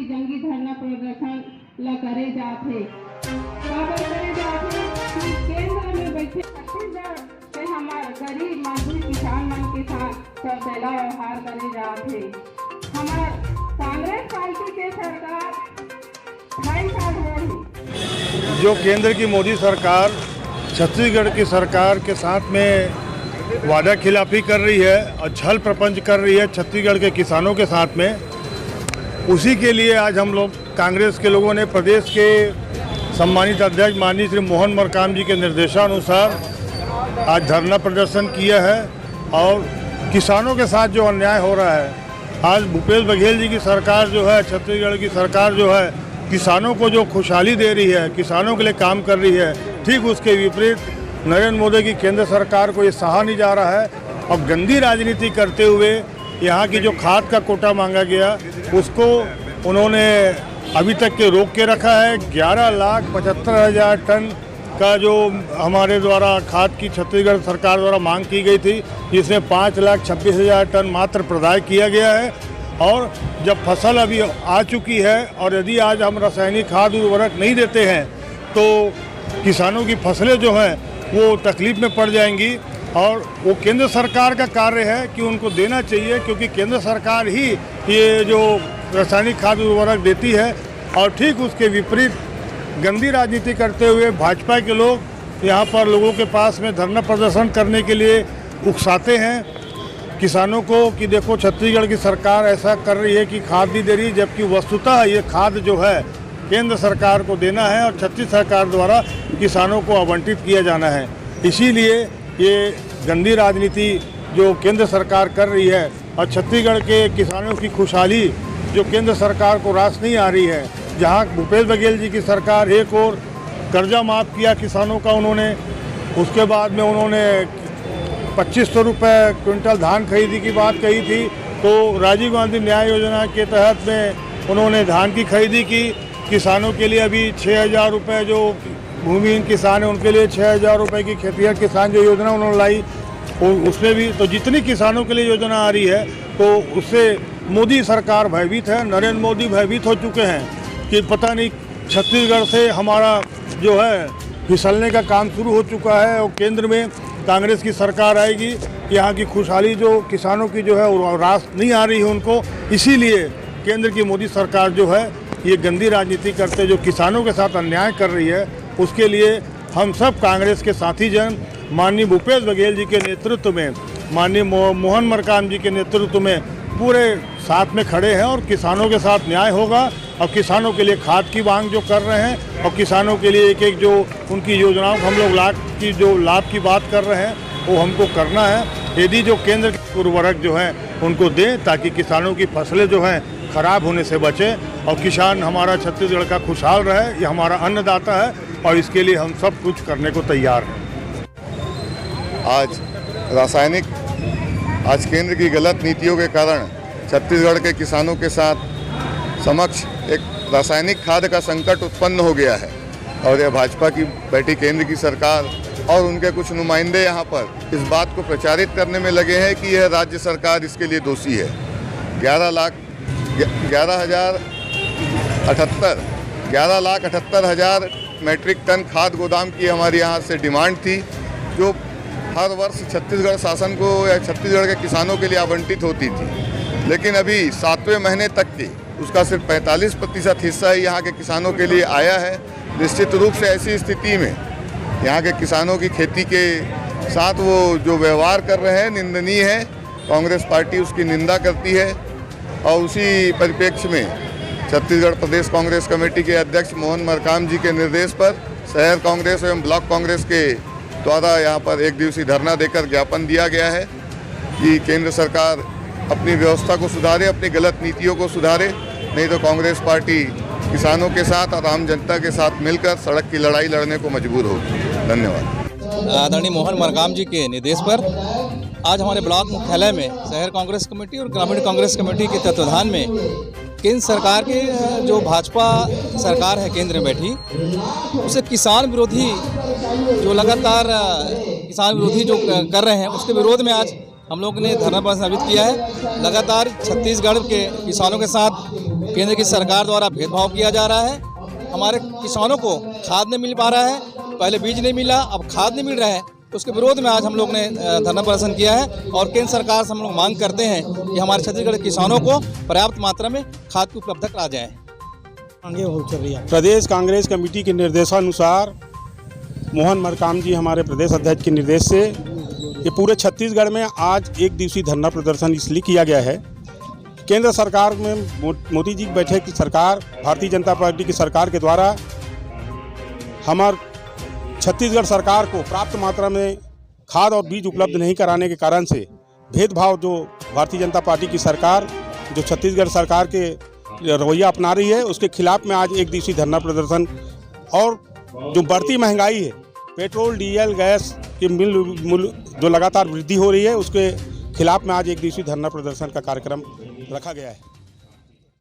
जंगी धरना प्रदर्शन ल करे जाथे। काबर करे जाथे कि केंद्र में बैठे छत्तीसगढ़ से हमार गरीब मजदूर किसान मन के साथ सौतेला व्यवहार करे जाथे। हमार कांग्रेस पार्टी के सरकार 2.5 साल हो रही। जो केंद्र की मोदी सरकार छत्तीसगढ़ की सरकार के साथ में वादा खिलाफी कर रही है और छल प्रपंच कर रही है छत्तीसगढ़ के किसानों के साथ में, उसी के लिए आज हम लोग कांग्रेस के लोगों ने प्रदेश के सम्मानित अध्यक्ष माननीय श्री मोहन मरकाम जी के निर्देशानुसार आज धरना प्रदर्शन किया है। और किसानों के साथ जो अन्याय हो रहा है, आज भूपेश बघेल जी की सरकार जो है, छत्तीसगढ़ की सरकार जो है, किसानों को जो खुशहाली दे रही है, किसानों के लिए काम कर रही है, ठीक उसके विपरीत नरेंद्र मोदी की केंद्र सरकार को ये सहा नहीं जा रहा है। और गंदी राजनीति करते हुए यहाँ की जो खाद का कोटा मांगा गया उसको उन्होंने अभी तक के रोक के रखा है। 11,75,000 टन का जो हमारे द्वारा खाद की छत्तीसगढ़ सरकार द्वारा मांग की गई थी, जिसमें 5,26,000 टन मात्र प्रदाय किया गया है। और जब फसल अभी आ चुकी है और यदि आज हम रासायनिक खाद उर्वरक नहीं देते हैं तो किसानों की फसलें जो हैं वो तकलीफ में पड़ जाएंगी। और वो केंद्र सरकार का कार्य है कि उनको देना चाहिए, क्योंकि केंद्र सरकार ही ये जो रासायनिक खाद उर्वरक देती है। और ठीक उसके विपरीत गंदी राजनीति करते हुए भाजपा के लोग यहाँ पर लोगों के पास में धरना प्रदर्शन करने के लिए उकसाते हैं किसानों को कि देखो छत्तीसगढ़ की सरकार ऐसा कर रही है कि खाद नहीं दे रही, जबकि वस्तुतः ये खाद जो है केंद्र सरकार को देना है और छत्तीसगढ़ सरकार द्वारा किसानों को आवंटित किया जाना है। इसीलिए ये गंदी राजनीति जो केंद्र सरकार कर रही है और छत्तीसगढ़ के किसानों की खुशहाली जो केंद्र सरकार को रास नहीं आ रही है। जहां भूपेश बघेल जी की सरकार एक और कर्जा माफ़ किया किसानों का उन्होंने, उसके बाद में उन्होंने 2500 रुपये क्विंटल धान खरीदी की बात कही थी, तो राजीव गांधी न्याय योजना के तहत में उन्होंने धान की खरीदी की। किसानों के लिए अभी 6,000 रुपये जो भूमिहीन किसान हैं उनके लिए 6,000 रुपये की खेतिहर किसान जो योजना उन्होंने लाई, उसमें भी तो जितनी किसानों के लिए योजना आ रही है तो उससे मोदी सरकार भयभीत है, नरेंद्र मोदी भयभीत हो चुके हैं कि पता नहीं छत्तीसगढ़ से हमारा जो है फिसलने का काम शुरू हो चुका है। और केंद्र में कांग्रेस की सरकार आएगी, यहाँ की खुशहाली जो किसानों की जो है वो रास नहीं आ रही है उनको। इसीलिए केंद्र की मोदी सरकार जो है ये गंदी राजनीति करते जो किसानों के साथ अन्याय कर रही है, उसके लिए हम सब कांग्रेस के साथी जन माननीय भूपेश बघेल जी के नेतृत्व में, माननीय मोहन मरकाम जी के नेतृत्व में पूरे साथ में खड़े हैं। और किसानों के साथ न्याय होगा और किसानों के लिए खाद की मांग जो कर रहे हैं और किसानों के लिए एक एक जो उनकी योजनाओं को हम लोग लाभ की बात कर रहे हैं वो हमको करना है। यदि जो केंद्र के उर्वरक जो हैं उनको दें ताकि किसानों की फसलें जो हैं खराब होने से बचें और किसान हमारा छत्तीसगढ़ का खुशहाल रहे। ये हमारा अन्नदाता है और इसके लिए हम सब कुछ करने को तैयार हैं। आज केंद्र की गलत नीतियों के कारण छत्तीसगढ़ के किसानों के साथ समक्ष एक रासायनिक खाद का संकट उत्पन्न हो गया है। और यह भाजपा की बैठी केंद्र की सरकार और उनके कुछ नुमाइंदे यहाँ पर इस बात को प्रचारित करने में लगे हैं कि यह राज्य सरकार इसके लिए दोषी है। 11,78,000 मैट्रिक टन खाद गोदाम की हमारे यहाँ से डिमांड थी, जो हर वर्ष छत्तीसगढ़ शासन को या छत्तीसगढ़ के किसानों के लिए आवंटित होती थी। लेकिन अभी 7वें महीने तक की उसका सिर्फ 45% हिस्सा ही यहाँ के किसानों के लिए आया है। निश्चित रूप से ऐसी स्थिति में यहाँ के किसानों की खेती के साथ वो जो व्यवहार कर रहे हैं निंदनीय है। कांग्रेस पार्टी उसकी निंदा करती है। और उसी परिप्रेक्ष्य में छत्तीसगढ़ प्रदेश कांग्रेस कमेटी के अध्यक्ष मोहन मरकाम जी के निर्देश पर शहर कांग्रेस एवं ब्लॉक कांग्रेस के द्वारा यहाँ पर एक दिवसीय धरना देकर ज्ञापन दिया गया है कि केंद्र सरकार अपनी व्यवस्था को सुधारे, अपनी गलत नीतियों को सुधारे, नहीं तो कांग्रेस पार्टी किसानों के साथ और आम जनता के साथ मिलकर सड़क की लड़ाई लड़ने को मजबूर होगी। धन्यवाद। आदरणीय मोहन मरकाम जी के निर्देश पर आज हमारे ब्लॉक मुख्यालय में शहर कांग्रेस कमेटी और ग्रामीण कांग्रेस कमेटी के तत्वाधान में केंद्र सरकार के जो भाजपा सरकार है केंद्र में बैठी, उसे किसान विरोधी जो लगातार किसान विरोधी जो कर रहे हैं उसके विरोध में आज हम लोग ने धरना प्रदर्शन आयोजित किया है। लगातार छत्तीसगढ़ के किसानों के साथ केंद्र की सरकार द्वारा भेदभाव किया जा रहा है। हमारे किसानों को खाद नहीं मिल पा रहा है, पहले बीज नहीं मिला, अब खाद नहीं मिल रहा है। उसके विरोध में आज हम लोग ने धरना प्रदर्शन किया है और केंद्र सरकार से हम लोग मांग करते हैं कि हमारे छत्तीसगढ़ के किसानों को पर्याप्त मात्रा में खाद की उपलब्ध करा जाए। प्रदेश कांग्रेस कमेटी के निर्देशानुसार मोहन मरकाम जी हमारे प्रदेश अध्यक्ष के निर्देश से ये पूरे छत्तीसगढ़ में आज एक दिवसीय धरना प्रदर्शन इसलिए किया गया है। केंद्र सरकार में मोदी जी बैठे की सरकार, भारतीय जनता पार्टी की सरकार के द्वारा हमार छत्तीसगढ़ सरकार को पर्याप्त मात्रा में खाद और बीज उपलब्ध नहीं कराने के कारण से भेदभाव जो भारतीय जनता पार्टी की सरकार जो छत्तीसगढ़ सरकार के रवैया अपना रही है उसके खिलाफ में आज एक दिवसीय धरना प्रदर्शन और जो बढ़ती महंगाई है, पेट्रोल डीजल गैस के मूल्य जो लगातार वृद्धि हो रही है उसके खिलाफ में आज एक दिवसीय धरना प्रदर्शन का कार्यक्रम रखा गया है।